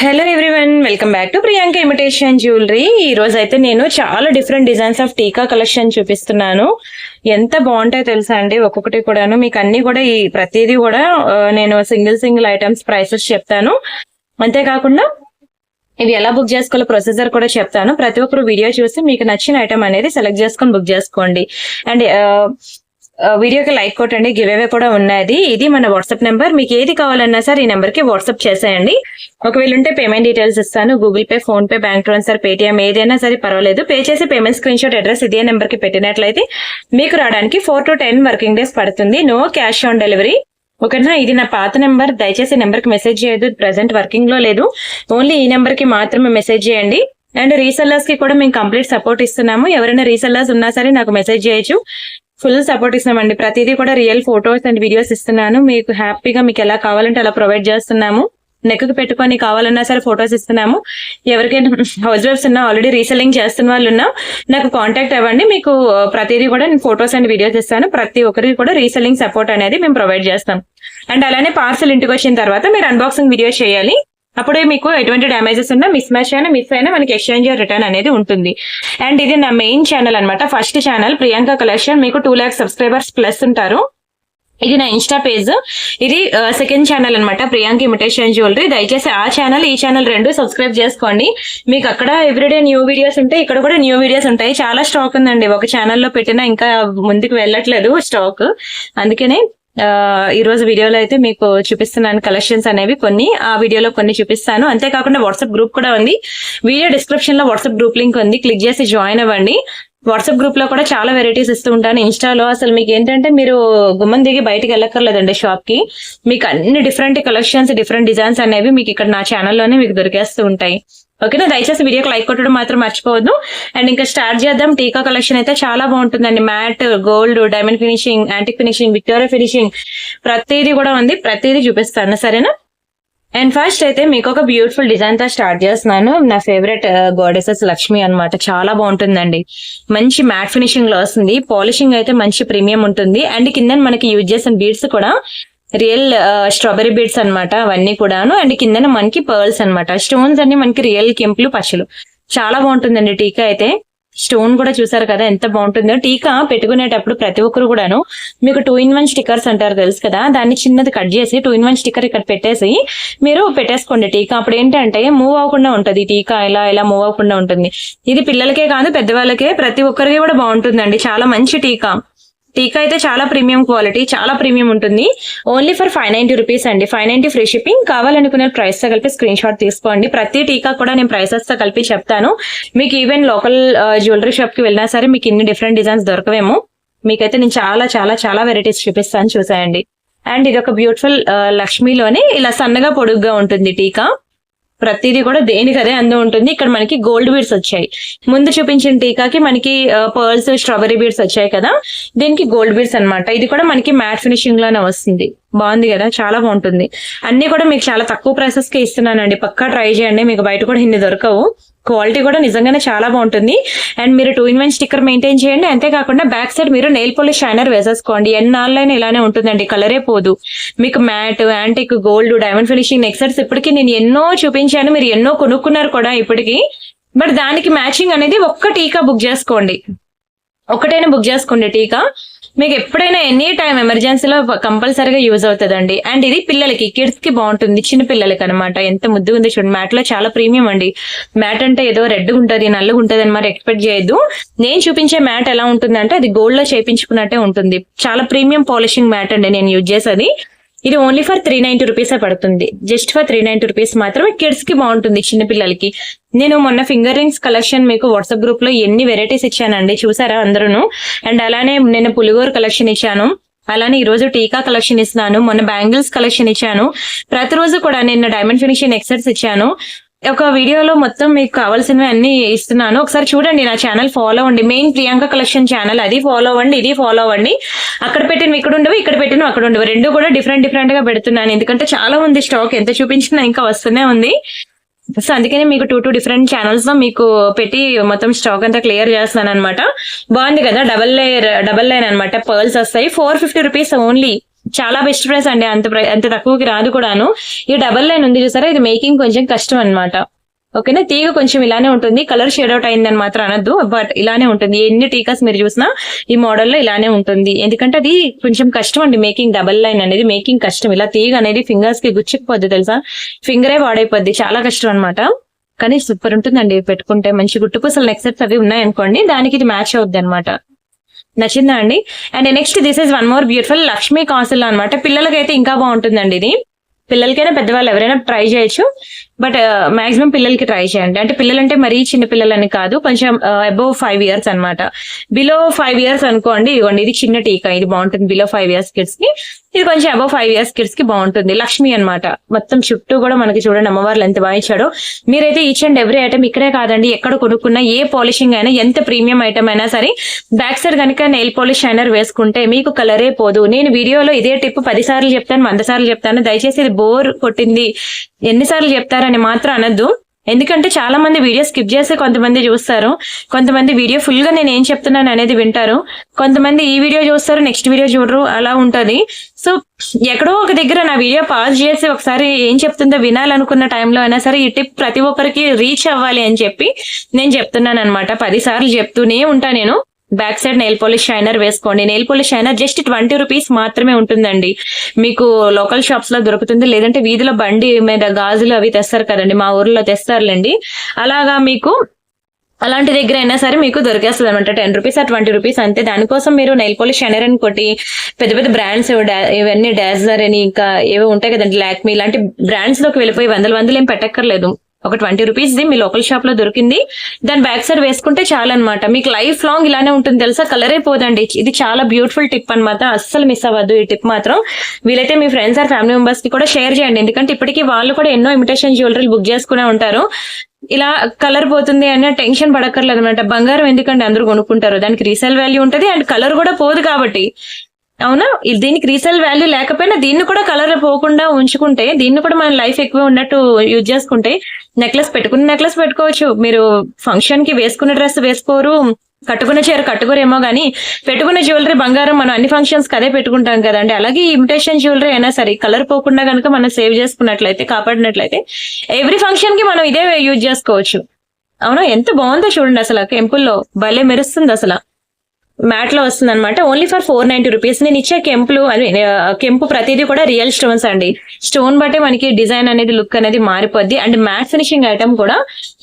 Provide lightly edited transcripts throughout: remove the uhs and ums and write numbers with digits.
Hello everyone, welcome back to Priyanka imitation jewellery. ఈ రోజు అయితే నేను చాలా డిఫరెంట్ డిజైన్స్ ఆఫ్ టీకా కలెక్షన్ చూపిస్తున్నాను. ఎంత బాగుంటాయో తెలుసా అండి. ఒక్కొక్కటి కూడాను మీకు అన్ని కూడా ఈ ప్రతిదీ కూడా నేను సింగిల్ ఐటమ్స్ ప్రైసెస్ చెప్తాను. అంతేకాకుండా ఇవి ఎలా బుక్ చేసుకోవాలో ప్రొసీజర్ కూడా చెప్తాను. ప్రతి ఒక్కరు వీడియో చూసి మీకు నచ్చిన ఐటమ్ అనేది సెలెక్ట్ చేసుకొని బుక్ చేసుకోండి. అండ్ వీడియోకి లైక్ కొట్టండి. గివ్ అవే కూడా ఉన్నది. ఇది మన వాట్సాప్ నెంబర్. మీకు ఏది కావాలన్నా సరే ఈ నెంబర్ కి వాట్సాప్ చేసేయండి. ఒకవేళ ఉంటే పేమెంట్ డీటెయిల్స్ ఇస్తాను. Google Pay, PhonePe, bank transfer, Paytm ఏదైనా సరే పర్వాలేదు. పే చేసి పేమెంట్ స్క్రీన్ షాట్ అడ్రస్ ఇదే నెంబర్ కి పెట్టినట్లయితే మీకు రావడానికి 4 to 10 వర్కింగ్ డేస్ పడుతుంది. No cash on delivery. ఓకేనా? ఇది నా పాత నెంబర్. దయచేసి నెంబర్ కి మెసేజ్ చేయొద్దు. ప్రెసెంట్ వర్కింగ్ లో లేదు. ఓన్లీ ఈ నెంబర్ కి మాత్రమే మెసేజ్ చేయండి. అండ్ రీసెల్లర్స్ కి కూడా మేము కంప్లీట్ సపోర్ట్ ఇస్తున్నాము. ఎవరైనా రీసెల్లర్స్ ఉన్నా సరే నాకు మెసేజ్ చేయొచ్చు. ఫుల్ సపోర్ట్ ఇస్తున్నామండి. ప్రతిదీ కూడా రియల్ ఫొటోస్ అండ్ వీడియోస్ ఇస్తున్నాను. మీకు హ్యాపీగా మీకు ఎలా కావాలంటే అలా ప్రొవైడ్ చేస్తున్నాము. నెక్కి పెట్టుకొని కావాలన్నా సరే ఫొటోస్ ఇస్తున్నాము. ఎవరికైనా హౌస్ వైఫ్స్ ఉన్నా, ఆల్రెడీ రీసెల్లింగ్ చేస్తున్న వాళ్ళు ఉన్నా నాకు కాంటాక్ట్ అవ్వండి. మీకు ప్రతిదీ కూడా నేను ఫొటోస్ అండ్ వీడియోస్ ఇస్తాను. ప్రతి ఒక్కరికి కూడా రీసెల్లింగ్ సపోర్ట్ అనేది మేము ప్రొవైడ్ చేస్తాం. అండ్ అలానే పార్సల్ ఇంటికి వచ్చిన తర్వాత మీరు అన్బాక్సింగ్ వీడియో చేయాలి. అప్పుడే మీకు ఎటువంటి డ్యామేజెస్ ఉన్నా, మిస్ అయినా మనకి ఎక్స్చేంజ్ రిటర్న్ అనేది ఉంటుంది. అండ్ ఇది నా మెయిన్ ఛానల్ అనమాట. First channel Priyanka collection. మీకు 2 lakhs సబ్స్క్రైబర్స్ ప్లస్ ఉంటారు. ఇది నా ఇన్స్టా పేజ్. ఇది సెకండ్ ఛానల్ అనమాట, ప్రియాంక ఇమిటేషన్ జ్యువెలరీ. దయచేసి ఆ ఛానల్, ఈ ఛానల్ రెండు సబ్స్క్రైబ్ చేసుకోండి. మీకు అక్కడ ఎవ్రీడే న్యూ వీడియోస్ ఉంటాయి, ఇక్కడ కూడా న్యూ వీడియోస్ ఉంటాయి. చాలా స్టాక్ ఉందండి. ఒక ఛానల్లో పెట్టినా ఇంకా ముందుకు వెళ్ళట్లేదు స్టాక్. అందుకనే ఈ రోజు వీడియోలో అయితే మీకు చూపిస్తున్నాను కలెక్షన్స్ అనేవి. కొన్ని ఆ వీడియోలో కొన్ని చూపిస్తాను. అంతేకాకుండా వాట్సాప్ గ్రూప్ కూడా ఉంది. వీడియో డిస్క్రిప్షన్ లో వాట్సాప్ గ్రూప్ లింక్ ఉంది. క్లిక్ చేసి జాయిన్ అవ్వండి. వాట్సాప్ గ్రూప్ లో కూడా చాలా వెరైటీస్ ఇస్తూ ఉంటాను. ఇన్స్టాలో అసలు మీకు ఏంటంటే మీరు గుమ్మం దిగి బయటకు వెళ్ళక్కర్లేదండి షాప్ కి. మీకు అన్ని డిఫరెంట్ కలెక్షన్స్, డిఫరెంట్ డిజైన్స్ అనేవి మీకు ఇక్కడ నా ఛానల్లోనే మీకు దొరికేస్తూ ఉంటాయి. ఓకేనా? దయచేసి వీడియోకి లైక్ కొట్టడం మాత్రం మర్చిపోవద్దు. అండ్ ఇంకా స్టార్ట్ చేద్దాం. టీకా కలెక్షన్ అయితే చాలా బాగుంటుందండి. Matte, gold, diamond finishing, antique finishing, Victoria finishing ప్రతిదీ కూడా ఉంది. ప్రతిదీ చూపిస్తాను, సరేనా? అండ్ ఫస్ట్ అయితే మీకు ఒక బ్యూటిఫుల్ డిజైన్ తో స్టార్ట్ చేస్తున్నాను. నా ఫేవరెట్ గాడెసెస్ లక్ష్మి అన్నమాట. చాలా బాగుంటుందండి. మంచి మ్యాట్ ఫినిషింగ్ లో వస్తుంది. పాలిషింగ్ అయితే మంచి ప్రీమియం ఉంటుంది. అండ్ కింద మనకి యూజ్ చేసిన బీడ్స్ కూడా రియల్ స్ట్రాబెరీ బీడ్స్ అనమాట. అవన్నీ కూడాను. అండ్ కింద మనకి పర్ల్స్ అనమాట. స్టోన్స్ అన్ని మనకి రియల్ కెంపులు, పచ్చలు. చాలా బాగుంటుందండి టీకా అయితే. స్టోన్ కూడా చూసారు కదా ఎంత బాగుంటుందో. టీకా పెట్టుకునేటప్పుడు ప్రతి ఒక్కరు కూడాను మీకు 2-in-1 స్టిక్కర్స్ అంటారు తెలుసు కదా, దాన్ని చిన్నది కట్ చేసి 2-in-1 స్టిక్కర్ ఇక్కడ పెట్టేసి మీరు పెట్టేసుకోండి టీకా. అప్పుడు ఏంటంటే మూవ్ అవ్వకుండా ఉంటుంది. టీకా ఇలా మూవ్ అవ్వకుండా ఉంటుంది. ఇది పిల్లలకే కాదు పెద్దవాళ్ళకే, ప్రతి ఒక్కరికి కూడా బాగుంటుందండి. చాలా మంచి టీకా. టీకా అయితే చాలా ప్రీమియం క్వాలిటీ, చాలా ప్రీమియం ఉంటుంది. ఓన్లీ ఫర్ 590 రూపీస్ అండి. 590 ఫ్రీ షిప్పింగ్. కావాలనుకునే ప్రైస్ తో కలిపి స్క్రీన్ షాట్ తీసుకోండి. ప్రతి టీకా కూడా నేను ప్రైసెస్ తో కలిపి చెప్తాను. మీకు ఈవెన్ లోకల్ జ్యువెలరీ షాప్ కి వెళ్ళినా సరే మీకు ఇన్ని డిఫరెంట్ డిజైన్స్ దొరకవేమో. మీకైతే నేను చాలా చాలా చాలా వెరైటీస్ చూపిస్తాను, చూసేయండి. అండ్ ఇది ఒక బ్యూటిఫుల్ లక్ష్మిలోనే ఇలా సన్నగా పొడుగ్గా ఉంటుంది టీకా. ప్రతిదీ కూడా దేనికదే అందం ఉంటుంది. ఇక్కడ మనకి గోల్డ్ బీడ్స్ వచ్చాయి. ముందు చూపించిన టీకాకి మనకి పర్ల్స్, స్ట్రాబెరీ బీడ్స్ వచ్చాయి కదా, దీనికి గోల్డ్ బీడ్స్ అనమాట. ఇది కూడా మనకి మ్యాట్ ఫినిషింగ్ లోనే వస్తుంది. బాగుంది కదా, చాలా బాగుంటుంది. అన్ని కూడా మీకు చాలా తక్కువ ప్రైసెస్ కి ఇస్తున్నానండి. పక్కా ట్రై చేయండి. మీకు బయట కూడా ఇన్ని దొరకవు. క్వాలిటీ కూడా నిజంగానే చాలా బాగుంటుంది. అండ్ మీరు 2-in-1 స్టిక్కర్ మెయింటైన్ చేయండి. అంతేకాకుండా బ్యాక్ సైడ్ మీరు నెయిల్ పాలిష్ షైనర్ వేసేసుకోండి. ఎన్నాళ్ళైనా ఇలానే ఉంటుందండి, కలరే పోదు. మీకు matte, antique, gold, diamond finishing neck sets ఇప్పటికీ నేను ఎన్నో చూపించాను. మీరు ఎన్నో కొనుక్కున్నారు కూడా ఇప్పటికి. బట్ దానికి మ్యాచింగ్ అనేది ఒక్క టీకా బుక్ చేసుకోండి. ఒకటైనా బుక్ చేసుకోండి టీకా. మీకు ఎప్పుడైనా ఎనీ టైం ఎమర్జెన్సీలో కంపల్సరీగా యూజ్ అవుతుందండి. అండ్ ఇది పిల్లలకి, కిడ్స్ కి బాగుంటుంది. చిన్న పిల్లలకి అనమాట. ఎంత ముద్దుగా ఉంది చూడండి. మ్యాట్ లో చాలా ప్రీమియం అండి. మ్యాట్ అంటే ఏదో రెడ్ ఉంటుంది, నల్లగా ఉంటుంది అని మరి ఎక్స్పెక్ట్ చేయొద్దు. నేను చూపించే మ్యాట్ ఎలా ఉంటుంది అంటే అది గోల్డ్ లో చేయించుకున్నట్టే ఉంటుంది. చాలా ప్రీమియం పాలిషింగ్ మ్యాట్ అండి నేను యూజ్ చేసేది. ఇది ఓన్లీ ఫర్ 390 రూపీసే పడుతుంది. జస్ట్ ఫర్ 390 రూపీస్ మాత్రమే. కిడ్స్ కి బాగుంటుంది, చిన్న పిల్లలకి. నేను మొన్న ఫింగర్ రింగ్స్ కలెక్షన్ మీకు వాట్సాప్ గ్రూప్ లో ఎన్ని వెరైటీస్ ఇచ్చానండి, చూసారా అందరూ. అండ్ అలానే నేను పులిగోరు కలెక్షన్ ఇచ్చాను. అలానే ఈ రోజు టీకా కలెక్షన్ ఇస్తున్నాను. మొన్న బ్యాంగిల్స్ కలెక్షన్ ఇచ్చాను. ప్రతిరోజు కూడా నేను డైమండ్ ఫినిషింగ్ ఎక్సెట్స్ ఇచ్చాను. ఒక వీడియోలో మొత్తం మీకు కావాల్సినవి అన్ని ఇస్తున్నాను. ఒకసారి చూడండి. నా ఛానల్ ఫాలో అవ్వండి. మెయిన్ ప్రియాంక కలెక్షన్ ఛానల్, అది ఫాలో అవ్వండి, ఇది ఫాలో అవ్వండి. అక్కడ పెట్టినవి ఇక్కడ ఉండవు, ఇక్కడ పెట్టినవి అక్కడ ఉండవు. రెండు కూడా డిఫరెంట్ గా పెడుతున్నాను. ఎందుకంటే చాలా ఉంది స్టాక్. ఎంత చూపించినా ఇంకా వస్తూనే ఉంది. సో అందుకనే మీకు 2 డిఫరెంట్ ఛానల్స్ లో మీకు పెట్టి మొత్తం స్టాక్ అంతా క్లియర్ చేస్తున్నాను అనమాట. బాగుంది కదా, డబల్ లైన్ అనమాట. పర్ల్స్ వస్తాయి. 450 రూపీస్ ఓన్లీ. చాలా బెస్ట్ ప్రైస్ అండి, అంత తక్కువకి రాదు కూడాను. ఈ డబల్ లైన్ ఉంది చూసారా, ఇది మేకింగ్ కొంచెం కష్టం అన్నమాట. ఓకేనా, తీగ కొంచెం ఇలానే ఉంటుంది, కలర్ షేడ్ అవుట్ అయిందని మాత్రం అనొద్దు, బట్ ఇలానే ఉంటుంది. ఎన్ని టీకాస్ మీరు చూసినా ఈ మోడల్లో ఇలానే ఉంటుంది, ఎందుకంటే అది కొంచెం కష్టం అండి మేకింగ్. డబల్ లైన్ అనేది మేకింగ్ కష్టం, ఇలా తీగ అనేది ఫింగర్స్ కి గుచ్చుకుపోద్ది తెలుసా, ఫింగరే వాడైపోద్ది, చాలా కష్టం అన్నమాట. కానీ సూపర్ ఉంటుందండి పెట్టుకుంటే, మంచి గుట్టుపూసలు నెక్ సెట్స్ అవి ఉన్నాయనుకోండి, దానికి ఇది మ్యాచ్ అవుద్ది అనమాట. నచ్చిందా అండి? And next this is one more beautiful Lakshmi కాసులు అనమాట. పిల్లలకైతే ఇంకా బాగుంటుందండి ఇది, పిల్లలకైనా పెద్దవాళ్ళు ఎవరైనా ట్రై చేయొచ్చు, బట్ మాక్సిమం పిల్లలకి ట్రై చేయండి. అంటే పిల్లలంటే మరీ చిన్న పిల్లలని కాదు, కొంచెం అబోవ్ 5 years అనమాట. బిలో 5 years అనుకోండి, ఇవ్వండి ఇది చిన్న టీకా, ఇది బాగుంటుంది బిలో 5 years కిడ్స్ కి. ఇది కొంచెం అబోవ్ 5 years కిడ్స్ కి బాగుంటుంది. లక్ష్మి అన్నమాట, మొత్తం చుట్టూ కూడా మనకి చూడండి అమ్మవార్లు ఎంత బాగా ఇచ్చాడో. మీరైతే ఈచ్ అండ్ ఎవ్రీ ఐటమ్ ఇక్కడే కాదండి, ఎక్కడ కొనుక్కున్నా ఏ పాలిషింగ్ అయినా, ఎంత ప్రీమియం ఐటమ్ అయినా సరే, బ్యాక్ సైడ్ కనుక నెయిల్ పాలిష్ షైనర్ వేసుకుంటే మీకు కలరే పోదు. నేను వీడియోలో ఇదే టిప్ 10 సార్లు చెప్తాను, 100 సార్లు చెప్తాను, దయచేసి ఇది బోర్ కొట్టింది ఎన్నిసార్లు చెప్తారని మాత్రం అనొద్దు. ఎందుకంటే చాలా మంది వీడియో స్కిప్ చేసి కొంతమంది చూస్తారు, కొంతమంది వీడియో ఫుల్ గా నేను ఏం చెప్తున్నాను అనేది వింటారు, కొంతమంది ఈ వీడియో చూస్తారు నెక్స్ట్ వీడియో చూడరు, అలా ఉంటది. సో ఎక్కడో ఒక దగ్గర నా వీడియో పాజ్ చేసి ఒకసారి ఏం చెప్తుందో వినాలనుకున్న టైంలో అయినా సరే ఈ టిప్ ప్రతి ఒక్కరికి రీచ్ అవ్వాలి అని చెప్పి నేను చెప్తున్నాను అనమాట. 10 సార్లు చెప్తూనే ఉంటా నేను. Back side nail polish shiner వేసుకోండి. Nail polish shiner just 20 rupees మాత్రమే ఉంటుందండి, మీకు లోకల్ షాప్స్ లో దొరుకుతుంది, లేదంటే వీధిలో బండి మీద గాజులు అవి తెస్తారు కదండి, మా ఊర్లో తెస్తారులేండి, అలాగా మీకు అలాంటి దగ్గర అయినా సరే మీకు దొరికేస్తుంది అనమాట. 10 రూపీస్ ఆ 20 రూపీస్ అంతే. దానికోసం మీరు నెయిల్ పాలిష్ షైనర్ అని కొట్టి పెద్ద పెద్ద బ్రాండ్స్ ఇవన్నీ డాజర్ అని ఇంకా ఏవో ఉంటాయి కదండి, లాక్మీ ఇలాంటి బ్రాండ్స్ లోకి వెళ్ళిపోయి వందలు ఏం పెట్టక్కర్లేదు. ఒక 20 rupees the me local shop లో దొరికింది, దాని బ్యాక్ సైడ్ వేసుకుంటే చాలన్నమాట. మీకు లైఫ్ లాంగ్ ఇలానే ఉంటుంది తెలుసా, కలరే పోదండి. ఇది చాలా బ్యూటిఫుల్ టిప్ అనమాట, అస్సలు మిస్ అవ్వద్దు ఈ టిప్ మాత్రం. వీలైతే మీ ఫ్రెండ్స్ ఆర్ ఫ్యామిలీ మెంబర్స్ కి కూడా షేర్ చేయండి, ఎందుకంటే ఇప్పటికీ వాళ్ళు కూడా ఎన్నో ఇమిటేషన్ జ్యువెలరీలు బుక్ చేసుకునే ఉంటారు. ఇలా కలర్ పోతుంది అనే టెన్షన్ పడక్కర్లేదు అనమాట. బంగారం ఎందుకంటే అందరూ కొనుక్కుంటారు, దానికి రీసేల్ వాల్యూ ఉంటది అండ్ కలర్ కూడా పోదు కాబట్టి. అవునా, దీనికి రీసేల్ వాల్యూ లేకపోయినా దీన్ని కూడా కలర్ పోకుండా ఉంచుకుంటే, దీన్ని కూడా మన లైఫ్ ఎక్కువ ఉన్నట్టు యూజ్ చేసుకుంటే, నెక్లెస్ పెట్టుకోవచ్చు. మీరు ఫంక్షన్ కి వేసుకున్న డ్రెస్ వేసుకోరు, కట్టుకున్న చీర కట్టుకోరేమో గానీ పెట్టుకున్న జ్యువెలరీ బంగారం మనం అన్ని ఫంక్షన్స్ కి అదే పెట్టుకుంటాం కదండి. అలాగే ఇమిటేషన్ జ్యువెలరీ అయినా సరే కలర్ పోకుండా కనుక మనం సేవ్ చేసుకున్నట్లయితే, కాపాడినట్లయితే ఎవ్రీ ఫంక్షన్ కి మనం ఇదే యూజ్ చేసుకోవచ్చు. అవునా, ఎంత బాగుందో చూడండి, అసలు కెంపుల్లో భలే మెరుస్తుంది, అసలు మ్యాట్ లో వస్తుంది అనమాట. Only for 490 rupees. నేను ఇచ్చే కెంపు ప్రతిదీ కూడా రియల్ స్టోన్స్ అండి, స్టోన్ బట్టే మనకి డిజైన్ అనేది లుక్ అనేది మారిపోద్ది. అండ్ మ్యాట్ ఫినిషింగ్ ఐటమ్ కూడా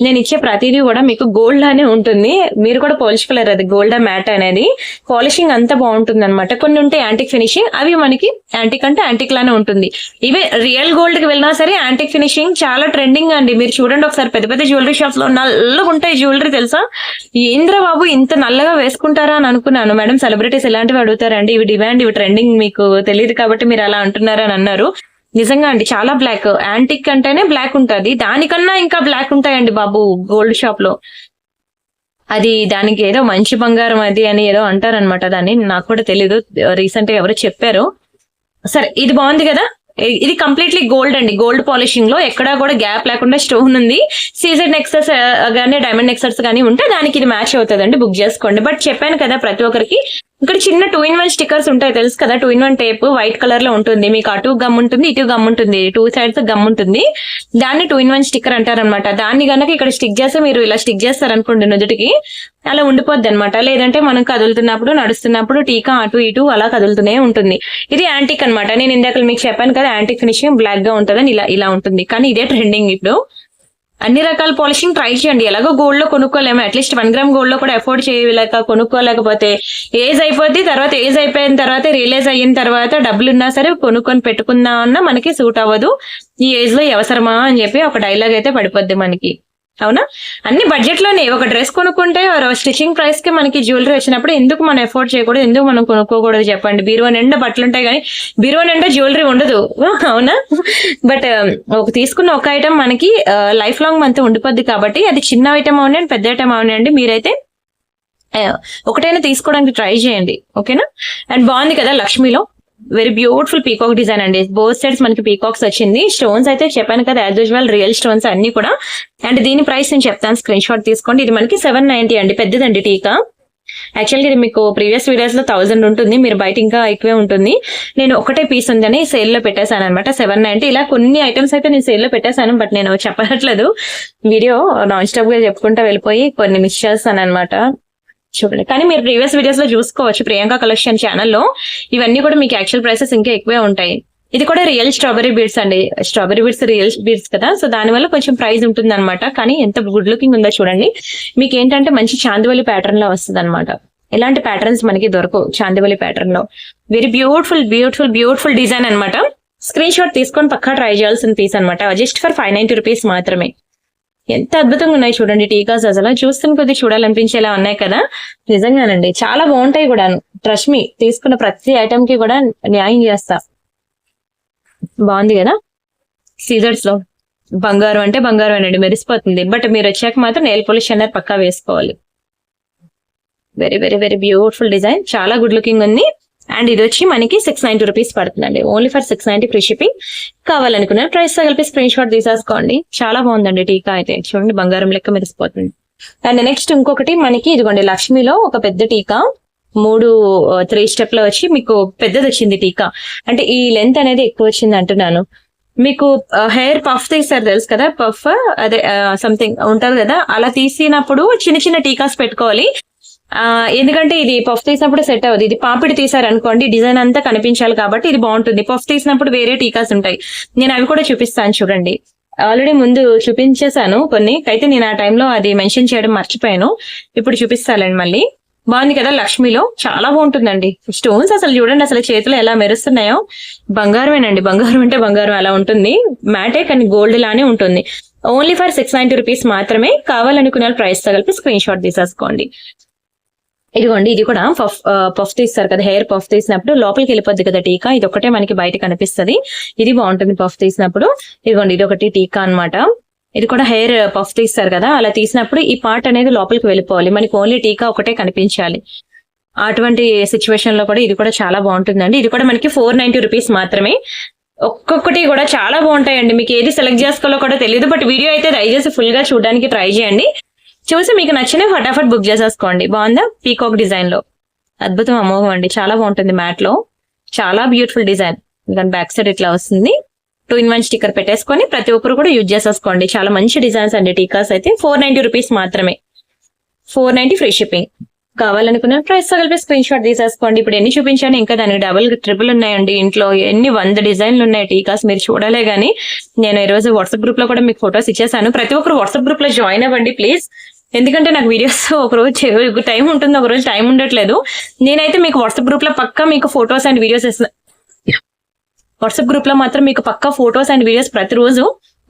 నేను ఇచ్చే ప్రతిదీ కూడా మీకు గోల్డ్ లానే ఉంటుంది, మీరు కూడా పోల్చుకోలేరు అది గోల్డ్ మ్యాట్ అనేది. పాలిషింగ్ అంతా బాగుంటుంది అనమాట. కొన్ని ఉంటాయి యాంటిక్ ఫినిషింగ్, అవి మనకి యాంటిక్ అంటే యాంటిక్ లానే ఉంటుంది. ఇవే రియల్ గోల్డ్ కి వెళ్ళినా సరే యాంటిక్ ఫినిషింగ్ చాలా ట్రెండింగ్ అండి. మీరు చూడండి ఒకసారి, పెద్ద పెద్ద జ్యువెలరీ షాప్స్ లో నల్లగా ఉంటాయి జ్యువెలరీ తెలుసా. ఏంద్ర బాబు ఇంత నల్లగా వేసుకుంటారా అని అనుకున్నాను. మేడం సెలబ్రిటీస్ ఇలాంటివి అడుగుతారండి, ఇవి డిమాండ్, ఇవి ట్రెండింగ్, మీకు తెలియదు కాబట్టి మీరు అలా అంటున్నారా అని అన్నారు. నిజంగా అండి, చాలా బ్లాక్, యాంటిక్ అంటేనే బ్లాక్ ఉంటది, దానికన్నా ఇంకా బ్లాక్ ఉంటాయండి బాబు గోల్డ్ షాప్ లో. అది దానికి ఏదో మంచి బంగారం అది అని ఏదో అంటారనమాట, దాన్ని నాకు కూడా తెలీదు, రీసెంట్ గా ఎవరో చెప్పారు. సరే, ఇది బాగుంది కదా, ఇది కంప్లీట్లీ గోల్డ్ అండి, గోల్డ్ పాలిషింగ్ లో ఎక్కడా కూడా గ్యాప్ లేకుండా స్టోన్ ఉంది. సీజెడ్ నెక్సెస్ గానీ డైమండ్ నెక్సెస్ గానీ ఉంటే దానికి ఇది మ్యాచ్ అవుతుందండి, బుక్ చేసుకోండి. బట్ చెప్పాను కదా ప్రతి ఒక్కరికి ఇక్కడ చిన్న 2-in-1 స్టిక్కర్స్ ఉంటాయి తెలుసు కదా, 2-in-1 టేప్ వైట్ కలర్ లో ఉంటుంది, మీకు అటు గమ్ ఉంటుంది ఇటు గమ్ ఉంటుంది, 2 sides గమ్ ఉంటుంది, దాన్ని 2-in-1 స్టిక్కర్ అంటారనమాట. దాన్ని గనక ఇక్కడ స్టిక్ చేస్తే, మీరు ఇలా స్టిక్ చేస్తారనుకోండి నుదుటికి, అలా ఉండిపోద్ది అనమాట. లేదంటే మనం కదులుతున్నప్పుడు నడుస్తున్నప్పుడు టీకా అటు ఇటు అలా కదులుతూనే ఉంటుంది. ఇది యాంటిక్ అనమాట. నేను ఇందాక మీకు చెప్పాను కదా యాంటిక్ ఫినిషింగ్ బ్లాక్ గా ఉంటుందని, ఇలా ఉంటుంది. కానీ ఇదే ట్రెండింగ్ ఇప్పుడు. అన్ని రకాల పాలిషింగ్ ట్రై చేయండి. ఎలాగో గోల్డ్ లో కొనుక్కోలేము, అట్లీస్ట్ 1 గ్రామ్ గోల్డ్ లో కూడా అఫోర్డ్ చేయలేక కొనుక్కోలేకపోతే ఏజ్ అయిపోద్ది. తర్వాత ఏజ్ అయిపోయిన తర్వాత రియలైజ్ అయిన తర్వాత డబ్బులు ఉన్నా సరే కొనుక్కొని పెట్టుకుందాం అన్నా మనకి సూట్ అవ్వదు. ఈ ఏజ్ లో అవసరమా అని చెప్పి ఒక డైలాగ్ అయితే పడిపోద్ది మనకి. అవునా, అన్ని బడ్జెట్ లోనే. ఒక డ్రెస్ కొనుక్కుంటే స్టిచింగ్ ప్రైస్ కి మనకి జ్యువెలరీ వచ్చినప్పుడు ఎందుకు మనం ఎఫోర్డ్ చేయకూడదు, ఎందుకు మనం కొనుక్కోకూడదు చెప్పండి. బీరువా నిండా బట్టలు ఉంటాయి కానీ బీరువా నిండా జ్యువెలరీ ఉండదు, అవునా. బట్ తీసుకున్న ఒక ఐటమ్ మనకి లైఫ్ లాంగ్ మనతో ఉండిపోద్ది కాబట్టి, అది చిన్న ఐటమ్ అవునండి పెద్ద ఐటమ్ అవునండి, మీరైతే ఒకటైనా తీసుకోవడానికి ట్రై చేయండి. ఓకేనా. అండ్ బాగుంది కదా లక్ష్మిలో, వెరీ బ్యూటిఫుల్ పీకాక్ డిజైన్ అండి. బోత్ సైడ్స్ మనకి పీకాక్స్ వచ్చింది. స్టోన్స్ అయితే చెప్పాను కదా యాజ్ యూజువల్ రియల్ స్టోన్స్ అన్ని కూడా. అండ్ దీని ప్రైస్ నేను చెప్తాను, స్క్రీన్ షాట్ తీసుకోండి. ఇది మనకి 790 అండి, పెద్దదండి టీకా. యాక్చువల్గా ఇది మీకు ప్రీవియస్ వీడియోస్ లో 1000 ఉంటుంది, మీరు బయట ఇంకా ఎక్కువే ఉంటుంది. నేను ఒకటే పీస్ ఉందని సేల్ లో పెట్టేశాను అనమాట 790. ఇలా కొన్ని ఐటమ్స్ అయితే నేను సేల్ లో పెట్టేశాను, బట్ నేను చెప్పట్లేదు, వీడియో నాన్ స్టాప్ గా చెప్పుకుంటా వెళ్ళిపోయి కొన్ని మిస్ చేస్తాను అనమాట. చూడండి, కానీ మీరు ప్రీవియస్ వీడియోస్ లో చూసుకోవచ్చు ప్రియాంక కలెక్షన్ ఛానల్లో ఇవన్నీ కూడా మీకు యాక్చువల్ ప్రైసెస్ ఇంకా ఎక్కువే ఉంటాయి. ఇది కూడా రియల్ స్ట్రాబెరీ బీడ్స్ అండి, స్ట్రాబెరీ బీడ్స్ రియల్ బీడ్స్ కదా, సో దాని వల్ల కొంచెం ప్రైస్ ఉంటుంది అనమాట. కానీ ఎంత గుడ్ లుకింగ్ ఉందో చూడండి. మీకు ఏంటంటే మంచి చాందివలి ప్యాటర్న్ లో వస్తుంది అనమాట. ఇలాంటి ప్యాటర్న్స్ మనకి దొరకవు చాందివలి ప్యాటర్న్ లో. Very beautiful beautiful beautiful design అనమాట. స్క్రీన్ షాట్ తీసుకొని పక్కా ట్రై చేయాల్సిన పీస్ అనమాట. జస్ట్ ఫర్ 590 రూపీస్ మాత్రమే. ఎంత అద్భుతంగా ఉన్నాయి చూడండి టీకాస్, అసలు చూస్తున్న కొద్ది చూడాలనిపించేలా ఉన్నాయి కదా. నిజంగానండి చాలా బాగుంటాయి కూడా. ట్రస్ట్ మీ, తీసుకున్న ప్రతి ఐటమ్ కి కూడా న్యాయం చేస్తా. బాగుంది కదా. సీజర్స్ లో బంగారం అంటే బంగారం అండి, మెరిసిపోతుంది. బట్ మీరు వచ్చాక మాత్రం నెయిల్ పాలిష్ అనేది పక్కా వేసుకోవాలి. Very very very beautiful design, చాలా గుడ్ లుకింగ్ ఉంది. అండ్ ఇది వచ్చి మనకి 690 రూపీస్ పడుతుందండి. Only for 690 free shipping. కావాలనుకున్న ప్రైస్ తో కలిపి స్క్రీన్ షాట్ తీసేసుకోండి. చాలా బాగుందండి టీకా అయితే, చూడండి బంగారం లెక్క మెరిసిపోతుంది. అండ్ నెక్స్ట్ ఇంకొకటి మనకి ఇదిగోండి లక్ష్మిలో ఒక పెద్ద టీకా, 3 స్టెప్ లో వచ్చి మీకు పెద్దది వచ్చింది టీకా. అంటే ఈ లెంత్ అనేది ఎక్కువ వచ్చింది అంటున్నాను. మీకు హెయిర్ పఫ్ తీస్తారు తెలుసు కదా, పఫ్ అదే సంథింగ్ ఉంటారు కదా, అలా తీసినప్పుడు చిన్న చిన్న టీకాస్ పెట్టుకోవాలి. ఎందుకంటే ఇది పఫ్ తీసినప్పుడు సెట్ అవ్వదు. ఇది పాపిడి తీసారు అనుకోండి, డిజైన్ అంతా కనిపించాలి కాబట్టి ఇది బాగుంటుంది. పఫ్ తీసినప్పుడు వేరే టీకాస్ ఉంటాయి, నేను అవి కూడా చూపిస్తాను చూడండి. ఆల్రెడీ ముందు చూపించేశాను కొన్ని, అయితే నేను ఆ టైంలో అది మెన్షన్ చేయడం మర్చిపోయాను. ఇప్పుడు చూపిస్తానండి మళ్ళీ. బాగుంది కదా, లక్ష్మిలో చాలా బాగుంటుందండి. స్టోన్స్ అసలు చూడండి, అసలు చేతులు ఎలా మెరుస్తున్నాయో. బంగారమేనండి, బంగారం అంటే బంగారం అలా ఉంటుంది. మ్యాటే కానీ గోల్డ్ లానే ఉంటుంది. ఓన్లీ ఫర్ 690 రూపీస్ మాత్రమే. కావాలనుకున్న ప్రైస్ తో కలిపి స్క్రీన్ షాట్ తీసేసుకోండి. ఇదిగోండి, ఇది కూడా పఫ్ తీస్తారు కదా, హెయిర్ పఫ్ తీసినప్పుడు లోపలికి వెళ్ళిపోద్ది కదా టీకా. ఇది ఒకటే మనకి బయట కనిపిస్తుంది, ఇది బాగుంటుంది పఫ్ తీసినప్పుడు. ఇదిగోండి, ఇది ఒకటి టీకా అన్నమాట. ఇది కూడా హెయిర్ పఫ్ తీస్తారు కదా, అలా తీసినప్పుడు ఈ పార్ట్ అనేది లోపలికి వెళ్ళిపోవాలి, మనకి ఓన్లీ టీకా ఒకటే కనిపించాలి. అటువంటి సిచ్యువేషన్ లో కూడా ఇది కూడా చాలా బాగుంటుందండి. ఇది కూడా మనకి 490 రూపీస్ మాత్రమే. ఒక్కొక్కటి కూడా చాలా బాగుంటాయండి, మీకు ఏది సెలెక్ట్ చేసుకోవాలో కూడా తెలియదు. బట్ వీడియో అయితే దయచేసి ఫుల్ గా చూడడానికి ట్రై చేయండి. చూసి మీకు నచ్చిన ఫటాఫట్ బుక్ చేసేసుకోండి. బాగుందా, పీకాక్ డిజైన్ లో అద్భుతం, అమోఘం అండి, చాలా బాగుంటుంది. మ్యాట్ లో చాలా బ్యూటిఫుల్ డిజైన్. దాని బ్యాక్ సైడ్ ఇట్లా వస్తుంది. 2-in-1 స్టిక్కర్ పెట్టేసుకొని ప్రతి ఒక్కరు కూడా యూజ్ చేసేసుకోండి. చాలా మంచి డిజైన్స్ అండి. టీకాస్ అయితే 490 రూపీస్ మాత్రమే. 490 ఫ్రీ షిప్పింగ్. కావాలనుకున్న ప్రైస్ తో కలిపి స్క్రీన్ షాట్ తీసేసుకోండి. ఇప్పుడు ఎన్ని చూపించాను, ఇంకా దానికి డబుల్ ట్రిపుల్ ఉన్నాయండి. ఇంట్లో ఎన్ని 100 డిజైన్లు ఉన్నాయి టీకాస్, మీరు చూడలే గానీ నేను ఈ రోజు వాట్సాప్ గ్రూప్ లో కూడా మీకు ఫొటోస్ ఇచ్చేసాను. ప్రతి ఒక్కరు వాట్సాప్ గ్రూప్ లో జాయిన్ అవ్వండి ప్లీజ్. ఎందుకంటే నాకు వీడియోస్ ఒక రోజు టైం ఉంటుంది, ఒక రోజు టైం ఉండట్లేదు. నేనైతే మీకు వాట్సాప్ గ్రూప్ లో పక్కా మీకు ఫొటోస్ అండ్ వీడియోస్ ఇస్తాను. వాట్సాప్ గ్రూప్ లో మాత్రం మీకు పక్కా ఫొటోస్ అండ్ వీడియోస్ ప్రతిరోజు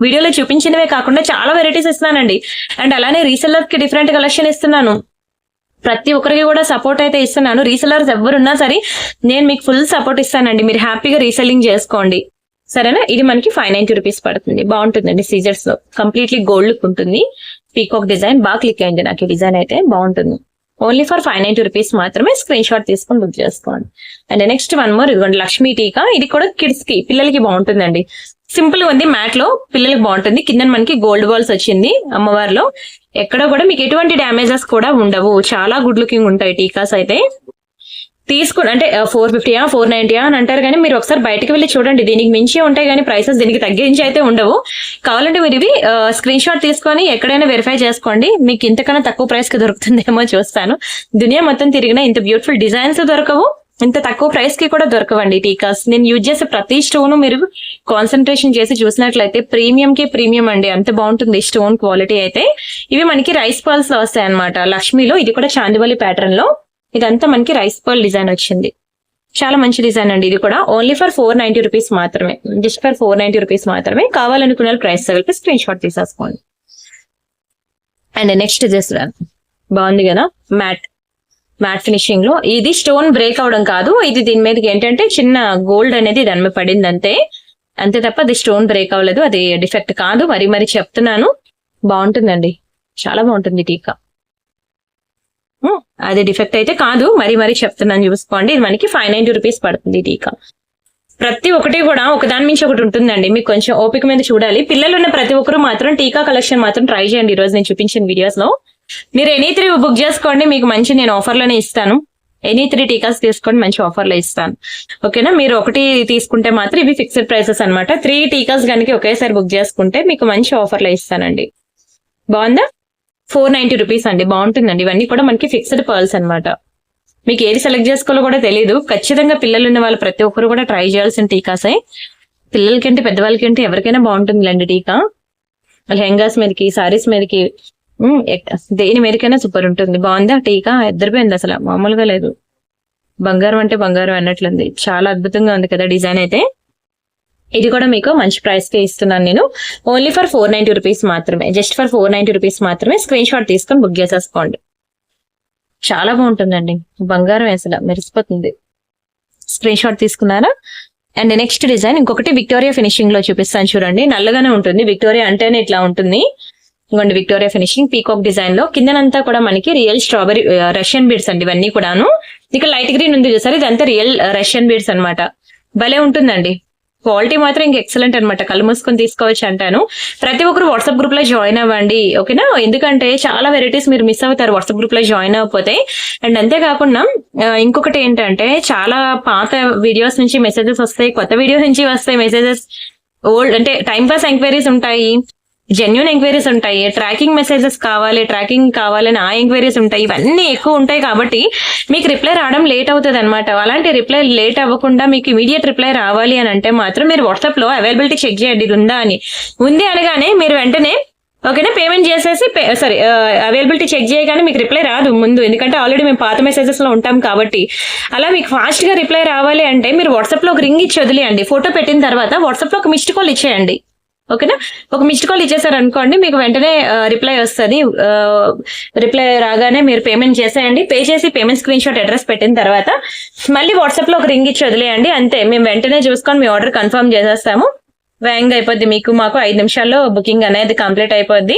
వీడియోలో చూపించినవే కాకుండా చాలా వెరైటీస్ ఇస్తున్నానండి. అండ్ అలానే రీసెల్లర్ కి డిఫరెంట్ కలెక్షన్ ఇస్తున్నాను. ప్రతి ఒక్కరికి కూడా సపోర్ట్ అయితే ఇస్తున్నాను. రీసెల్లర్స్ ఎవరున్నా సరే నేను మీకు ఫుల్ సపోర్ట్ ఇస్తానండి. మీరు హ్యాపీగా రీసెల్లింగ్ చేసుకోండి, సరేనా. ఇది మనకి 590 రూపీస్ పడుతుంది. బాగుంటుందండి, సీజర్స్ లో కంప్లీట్లీ గోల్డ్ లుక్ ఉంటుంది. పీకాక్ డిజైన్ బాగా క్లిక్ అయింది నాకు, ఈ డిజైన్ అయితే బాగుంటుంది. ఓన్లీ ఫర్ 590 రూపీస్ మాత్రమే. స్క్రీన్ షాట్ తీసుకొని బుక్ చేసుకోండి. అండ్ నెక్స్ట్ వన్ మోర్, ఇదిగోండి లక్ష్మీ టీకా. ఇది కూడా కిడ్స్ కి, పిల్లలకి బాగుంటుందండి. సింపుల్ గా ఉంది, మ్యాట్ లో పిల్లలకి బాగుంటుంది. కింద మనకి గోల్డ్ బాల్స్ వచ్చింది అమ్మవారిలో. ఎక్కడ కూడా మీకు ఎటువంటి డ్యామేజెస్ కూడా ఉండవు. చాలా గుడ్ లుకింగ్ ఉంటాయి టీకాస్ అయితే. తీసుకుని అంటే 450 490 అని అంటారు, కానీ మీరు ఒకసారి బయటకు వెళ్ళి చూడండి, దీనికి మించి ఉంటాయి కానీ ప్రైసెస్ దీనికి తగ్గించి అయితే ఉండవు. కావాలంటే మీరు ఇవి స్క్రీన్ షాట్ తీసుకొని ఎక్కడైనా వెరిఫై చేసుకోండి, మీకు ఇంతకన్నా తక్కువ ప్రైస్ కి దొరుకుతుందేమో చూస్తాను. దునియా మొత్తం తిరిగినా ఇంత బ్యూటిఫుల్ డిజైన్స్ దొరకవు, ఇంత తక్కువ ప్రైస్ కి కూడా దొరకవండి టీకాస్. నేను యూజ్ చేసే ప్రతి స్టోన్ మీరు కాన్సన్ట్రేషన్ చేసి చూసినట్లయితే ప్రీమియం కి ప్రీమియం అండి, అంత బాగుంటుంది స్టోన్ క్వాలిటీ అయితే. ఇవి మనకి రైస్ పర్ల్స్ లో వస్తాయి అనమాట. లక్ష్మిలో ఇది కూడా చాందివలి ప్యాటర్న్ లో, ఇదంతా మనకి రైస్ పర్ల్ డిజైన్ వచ్చింది. చాలా మంచి డిజైన్ అండి. ఇది కూడా ఓన్లీ ఫర్ 490 రూపీస్ మాత్రమే. జస్ట్ ఫర్ 490 రూపీస్ మాత్రమే. కావాలనుకున్న ప్రైస్ తగిలిపి స్క్రీన్ షాట్ తీసేసుకోండి. అండ్ నెక్స్ట్ చేస్తున్నాను, బాగుంది కదా, మ్యాట్ ఫినిషింగ్ లో. ఇది స్టోన్ బ్రేక్ అవడం కాదు, ఇది దీని మీదకి ఏంటంటే చిన్న గోల్డ్ అనేది దాని మీద పడింది అంతే తప్ప అది స్టోన్ బ్రేక్ అవ్వలేదు. అది డిఫెక్ట్ కాదు, మరి చెప్తున్నాను. బాగుంటుందండి, చాలా బాగుంటుంది టీకా. అది డిఫెక్ట్ అయితే కాదు, మరి చెప్తున్నాను చూసుకోండి. ఇది మనకి 590 రూపీస్ పడుతుంది టీకా. ప్రతి ఒక్కటి కూడా ఒకదాని మించి ఒకటి ఉంటుందండి, మీకు కొంచెం ఓపిక మీద చూడాలి. పిల్లలు ఉన్న ప్రతి ఒక్కరు మాత్రం టీకా కలెక్షన్ మాత్రం ట్రై చేయండి. ఈ రోజు నేను చూపించిన వీడియోస్ లో మీరు ఎనీ 3 బుక్ చేసుకోండి, మీకు మంచి నేను ఆఫర్లోనే ఇస్తాను. ఎనీ 3 టీకాస్ తీసుకోండి, మంచి ఆఫర్లో ఇస్తాను. ఓకేనా, మీరు ఒకటి తీసుకుంటే మాత్రం ఇవి ఫిక్స్డ్ ప్రైసెస్ అనమాట. 3 టీకాస్ కనుక ఒకేసారి బుక్ చేసుకుంటే మీకు మంచి ఆఫర్లో ఇస్తానండి. బాగుందా? 490 రూపీస్ అండి, బాగుంటుందండి. ఇవన్నీ కూడా మనకి ఫిక్స్డ్ పర్ల్స్ అనమాట. మీకు ఏది సెలెక్ట్ చేసుకోవాలో కూడా తెలియదు. ఖచ్చితంగా పిల్లలు ఉన్న వాళ్ళు ప్రతి ఒక్కరు కూడా ట్రై చేయాల్సిన టీకాసే. పిల్లలకంటే పెద్దవాళ్ళకంటే ఎవరికైనా బాగుంటుందిలేండి టీకా. లెహంగాస్ మీదకి, సారీస్ మీదకి, దేని మీదకైనా సూపర్ ఉంటుంది. బాగుందా టీకా? ఎద్దరిపోయింది, అసలు మామూలుగా లేదు. బంగారం అంటే బంగారం అన్నట్లుంది. చాలా అద్భుతంగా ఉంది కదా డిజైన్ అయితే. ఇది కూడా మీకు మంచి ప్రైస్ కి ఇస్తున్నాను నేను. ఓన్లీ ఫర్ 490 రూపీస్ మాత్రమే, జస్ట్ ఫర్ 490 రూపీస్ మాత్రమే. స్క్రీన్ షాట్ తీసుకొని బుక్ చేసేసుకోండి. చాలా బాగుంటుందండి, బంగారం అసలు మెరిసిపోతుంది. స్క్రీన్ షాట్ తీసుకున్నారా? అండ్ నెక్స్ట్ డిజైన్ ఇంకొకటి విక్టోరియా ఫినిషింగ్ లో చూపిస్తాను చూడండి. నల్లగానే ఉంటుంది, విక్టోరియా అంటేనే ఇట్లా ఉంటుంది. ఇంకోండి విక్టోరియా ఫినిషింగ్ పీకాక్ డిజైన్ లో, కిందనంతా కూడా మనకి రియల్ స్ట్రాబెరీ రష్యన్ బీడ్స్ అండి ఇవన్నీ కూడాను. ఇక్కడ లైట్ గ్రీన్ ఉంది చూసారు, ఇదంతా రియల్ రష్యన్ బీడ్స్ అనమాట. భలే ఉంటుందండి, క్వాలిటీ మాత్రం ఇంక ఎక్సలెంట్ అనమాట. కళ్ళు మూసుకొని తీసుకోవచ్చు అంటాను. ప్రతి ఒక్కరు వాట్సాప్ గ్రూప్ లో జాయిన్ అవ్వండి, ఓకేనా? ఎందుకంటే చాలా వెరైటీస్ మీరు మిస్ అవుతారు వాట్సాప్ గ్రూప్ లో జాయిన్ అవ్వకపోతే. అండ్ అంతేకాకుండా ఇంకొకటి ఏంటంటే, చాలా పాత వీడియోస్ నుంచి మెసేజెస్ వస్తాయి, కొత్త వీడియోస్ నుంచి వస్తాయి మెసేజెస్. ఓల్డ్ అంటే టైం పాస్ ఎంక్వైరీస్ ఉంటాయి, జెన్యున్ ఎంక్వైరీస్ ఉంటాయి, ట్రాకింగ్ మెసేజెస్ కావాలి, ట్రాకింగ్ కావాలని ఆ ఎంక్వైరీస్ ఉంటాయి. ఇవన్నీ ఎక్కువ ఉంటాయి కాబట్టి మీకు రిప్లై రావడం లేట్ అవుతుంది అనమాట. అలాంటి రిప్లై లేట్ అవ్వకుండా మీకు ఇమీడియట్ రిప్లై రావాలి అని అంటే మాత్రం మీరు వాట్సాప్ లో అవైలబిలిటీ చెక్ చేయండి, ఇది ఉందా అని. ఉంది అనగానే మీరు వెంటనే ఓకేనా పేమెంట్ చేసేసి అవైలబిలిటీ చెక్ చేయగానే మీకు రిప్లై రాదు ముందు, ఎందుకంటే ఆల్రెడీ మేము పాత మెసేజెస్ లో ఉంటాం కాబట్టి. అలా మీకు ఫాస్ట్ గా రిప్లై రావాలి అంటే మీరు వాట్సాప్ లో ఒక రింగ్ ఇచ్చి వదిలేయండి. ఫోటో పెట్టిన తర్వాత వాట్సాప్ లో ఒక మిస్డ్ కాల్ ఇచ్చేయండి, ఓకేనా? ఒక మిస్డ్ కాల్ ఇచ్చేసారు అనుకోండి, మీకు వెంటనే రిప్లై వస్తుంది. రిప్లై రాగానే మీరు పేమెంట్ చేసేయండి. పే చేసి పేమెంట్ స్క్రీన్ షాట్ అడ్రస్ పెట్టిన తర్వాత మళ్ళీ వాట్సాప్ లో ఒక రింగ్ ఇచ్చి వదిలేయండి, అంతే. మేము వెంటనే చూసుకొని మీ ఆర్డర్ కన్ఫర్మ్ చేసేస్తాము. వేగంగా అయిపోద్ది, మాకు 5 నిమిషాల్లో బుకింగ్ అనేది కంప్లీట్ అయిపోద్ది.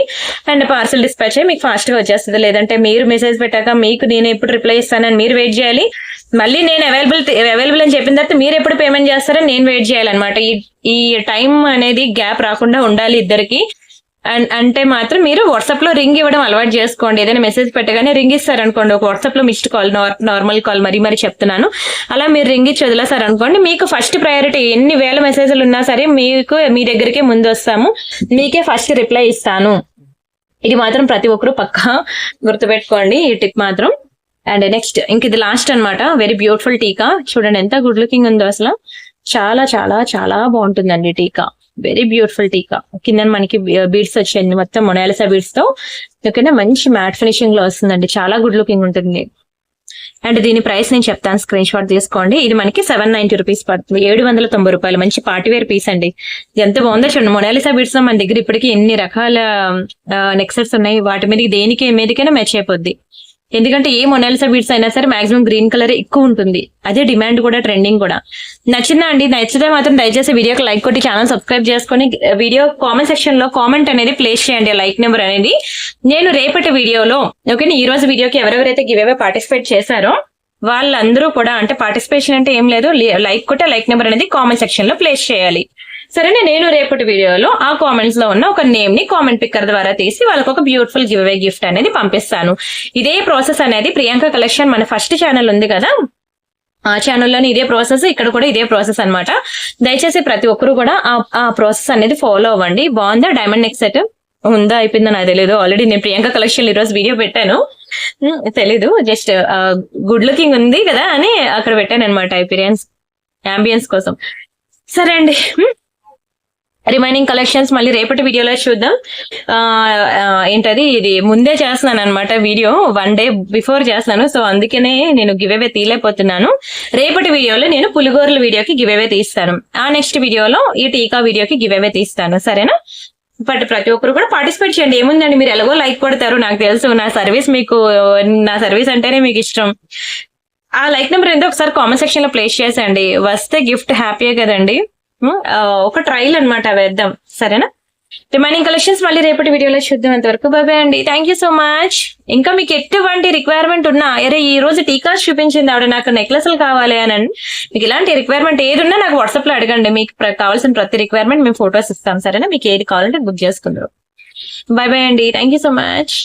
అండ్ పార్సల్ డిస్పాచ్ అయ్యి మీకు ఫాస్ట్ గా వచ్చేస్తుంది. లేదంటే మీరు మెసేజ్ పెట్టాక మీకు నేను ఎప్పుడు రిప్లై ఇస్తానని మీరు వెయిట్ చేయాలి. మళ్ళీ నేను అవైలబుల్ అని చెప్పిన తర్వాత మీరు ఎప్పుడు పేమెంట్ చేస్తారని నేను వెయిట్ చేయాలన్నమాట. ఈ టైం అనేది గ్యాప్ రాకుండా ఉండాలి ఇద్దరికి. అంటే మాత్రం మీరు వాట్సాప్ లో రింగ్ ఇవ్వడం అలవాటు చేసుకోండి. ఏదైనా మెసేజ్ పెట్టగానే రింగ్ ఇస్తారనుకోండి, ఒక వాట్సాప్ లో మిస్డ్ కాల్, నార్మల్ కాల్ మరి చెప్తున్నాను. అలా మీరు రింగ్ ఇచ్చి వదిలేసారనుకోండి, మీకు ఫస్ట్ ప్రయారిటీ. ఎన్ని వేల మెసేజ్లు ఉన్నా సరే మీకు మీ దగ్గరికే ముందు వస్తాము, మీకే ఫస్ట్ రిప్లై ఇస్తాను. ఇది మాత్రం ప్రతి ఒక్కరు పక్కా గుర్తుపెట్టుకోండి, ఈ టిప్ మాత్రం. అండ్ నెక్స్ట్ ఇంక ఇది లాస్ట్ అన్నమాట. వెరీ బ్యూటిఫుల్ టీకా, చూడండి ఎంత గుడ్ లుకింగ్ ఉందో అసలు. చాలా చాలా చాలా బాగుంటుందండి టీకా, వెరీ బ్యూటిఫుల్ టీకా. కింద మనకి బీడ్స్ వచ్చాయండి, మొత్తం మొనాలిసా బీడ్స్ తో, ఓకేనా? మంచి మ్యాట్ ఫినిషింగ్ లో వస్తుందండి, చాలా గుడ్ లుకింగ్ ఉంటుంది. అండ్ దీని ప్రైస్ నేను చెప్తాను, స్క్రీన్ షాట్ తీసుకోండి. ఇది మనకి 790 రూపీస్ పడుతుంది, 790 రూపాయలు. మంచి పార్టీవేర్ పీస్ అండి, ఎంత బాగుందో చూడండి. మొనాలిసా బీడ్స్ లో మన దగ్గర ఇప్పటికీ ఎన్ని రకాల నెక్సెట్స్ ఉన్నాయి, వాటి మీద మీదకైనా మ్యాచ్ అయిపోద్ది. ఎందుకంటే ఏ మొనాలిసా బీడ్స్ అయినా సరే మాక్సిమం గ్రీన్ కలర్ ఎక్కువ ఉంటుంది, అదే డిమాండ్ కూడా, ట్రెండింగ్ కూడా. నచ్చిందా అండి? నచ్చితే మాత్రం దయచేసి వీడియోకి లైక్ కొట్టి ఛానల్ సబ్స్క్రైబ్ చేసుకొని వీడియో కామెంట్ సెక్షన్ లో కామెంట్ అనేది ప్లేస్ చేయండి, లైక్ నెంబర్ అనేది. నేను రేపటి వీడియోలో, ఓకే, ఈ రోజు వీడియోకి ఎవరెవరైతే గివ్ అవే పార్టిసిపేట్ చేశారో వాళ్ళందరూ కూడా, అంటే పార్టిసిపేషన్ అంటే ఏం లేదు, లైక్ కొట్టే లైక్ నెంబర్ అనేది కామెంట్ సెక్షన్ లో ప్లేస్ చేయాలి, సరేనా? నేను రేపటి వీడియోలో ఆ కామెంట్స్ లో ఉన్న ఒక నేమ్ ని కామెంట్ పిక్కర్ ద్వారా తీసి వాళ్ళకి ఒక బ్యూటిఫుల్ గివ్ అవే గిఫ్ట్ అనేది పంపిస్తాను. ఇదే ప్రాసెస్ అనేది ప్రియాంక కలెక్షన్ మన ఫస్ట్ ఛానల్ ఉంది కదా, ఆ ఛానల్లోనే ఇదే ప్రాసెస్, ఇక్కడ కూడా ఇదే ప్రాసెస్ అన్నమాట. దయచేసి ప్రతి ఒక్కరు కూడా ఆ ప్రాసెస్ అనేది ఫాలో అవ్వండి. బాగుందా? డైమండ్ నెక్ సెట్ ఉందా, అయిపోయిందో నాకు తెలియదు. ఆల్రెడీ నేను ప్రియాంక కలెక్షన్ ఈ రోజు వీడియో పెట్టాను, తెలీదు, జస్ట్ గుడ్ లుకింగ్ ఉంది కదా అని అక్కడ పెట్టాను అనమాట, అంబియన్స్ కోసం. సరే అండి, రిమైనింగ్ కలెక్షన్స్ మళ్ళీ రేపటి వీడియోలో చూద్దాం. ఏంటది, ఇది ముందే చేస్తున్నాను అనమాట, వీడియో 1 డే బిఫోర్ చేస్తున్నాను, సో అందుకనే నేను గివ్ అవే తీయలేకపోతున్నాను. రేపటి వీడియోలో నేను పులిగోరల వీడియోకి గివ్ అవే తీస్తాను, ఆ నెక్స్ట్ వీడియోలో ఈ టీకా వీడియోకి గివ్ అవే తీస్తాను, సరేనా? బట్ ప్రతి ఒక్కరు కూడా పార్టిసిపేట్ చేయండి. ఏముందండి, మీరు ఎలాగో లైక్ కొడతారు, నాకు తెలుసు. నా సర్వీస్ అంటేనే మీకు ఇష్టం. ఆ లైక్ నెంబర్ ఏంటో ఒకసారి కామెంట్ సెక్షన్ లో ప్లేస్ చేసేయండి. వస్తే గిఫ్ట్ హ్యాపీయే కదండి, ఒక ట్రైల్ అన్నమాట, వేద్దాం, సరేనా? రిమైనింగ్ కలెక్షన్స్ మళ్ళీ రేపటి వీడియోలో చూద్దాం. అంతవరకు బాయ్ అండి, థ్యాంక్ యూ సో మచ్. ఇంకా మీకు ఎటువంటి రిక్వైర్మెంట్ ఉన్నా, అరే ఈ రోజు టీకాస్ చూపించింది ఆవిడ, నాకు నెక్లెస్లు కావాలి అని, మీకు ఇలాంటి రిక్వైర్మెంట్ ఏది ఉన్నా నాకు వాట్సాప్ లో అడగండి. మీకు కావాల్సిన ప్రతి రిక్వైర్మెంట్ మేము ఫొటోస్ ఇస్తాం, సరేనా? మీకు ఏది కావాలంటే బుక్ చేసుకుందరు. బాయ్ అండి, థ్యాంక్ యూ సో మచ్.